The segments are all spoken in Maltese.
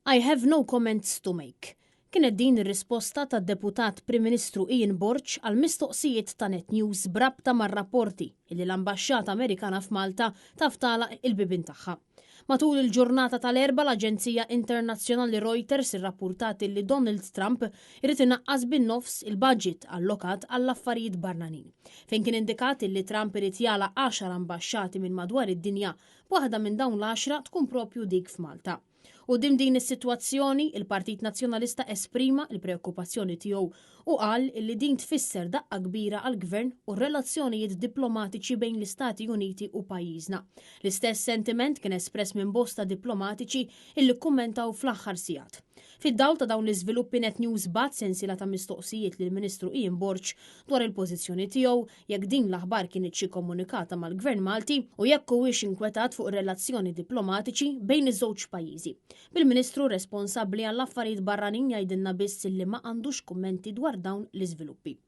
I have no comments to make. Kienet din ir-risposta tad-deputat Prim Ministru Ian Borch għal mistoqsijiet ta' Net News brabta mar-rapporti illi l-Ambaxxata Amerikana f'Malta taftala il-bibin tagħha. Matul il-ġurnata tal-erba l-Aġenzija Internazzjonali Reuters irrappurtat li Donald Trump irid inaqqas bin-nofs il-budget allokat għall-affarijiet barranin. Fejn kien indikat li Trump irid jala 10 ambaxxati minn madwar id-dinja, waħda minn dawn l-10 tkun propju dik f'Malta. U din is-sitwazzjoni il-Partit Nazzjonalista esprima l-preokkupazzjoni tiegħu u qal li din tfisser daqqa kbira għall gvern u r-relazzjonijiet diplomatiċi bejn l-Istati Uniti u pajjiżna. L-istess sentiment kien espress minn bosta diplomatiċi illi kummentaw fl-aħħar sigħat. Fid-dawl ta' dawn l-iżviluppi Net News bat sensiela ta' mistoqsijiet lill Ministru Ian Borch dwar il-pożizzjoni tiegħu jekk din l-aħbar kienet xi komunikata mal-Gvern Malti u jekk huwiex inkwetat fuq relazzjoni diplomatiċi bejn iż-żewġ pajjiżi. Bil-Ministru responsabbli għall-affarijiet barranin jgħidilna biss li ma għandux kummenti dwar dawn l-iżviluppi.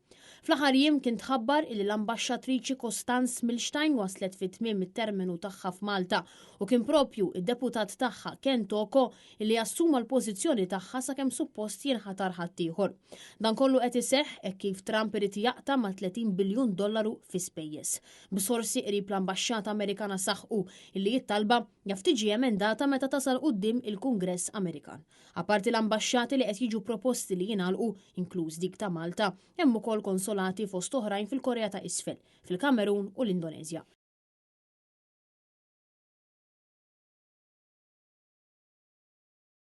Fl-aħħar jiem kien tħabbar li l-Ambaxxatriċi Kostanz Milstein waslet fit-tmiem it-terminu tagħha f'Malta u kien propju id-deputat tagħha Ken Toko li assuma l-pożizzjoni tagħha sakemm suppost jinħatar ħaddieħor. Dan kollu qed iseħħ hekk kif Trump irid jaqta' ma' $30 biljun fi spejjeż. B'sorsi qrib l-Ambaxxata Amerikana saħħu li jittalba jaf tiġi emendata meta tasal quddiem il-Kungress Amerikan. Apparti l-ambaxxati li qed jiġu proposti li jingħalqu, inkluż dik ta' Malta, hemm ukoll konsolati fost oħrajn fil-Korea ta' Isfel, fil-Kamerun u l-Indonezja.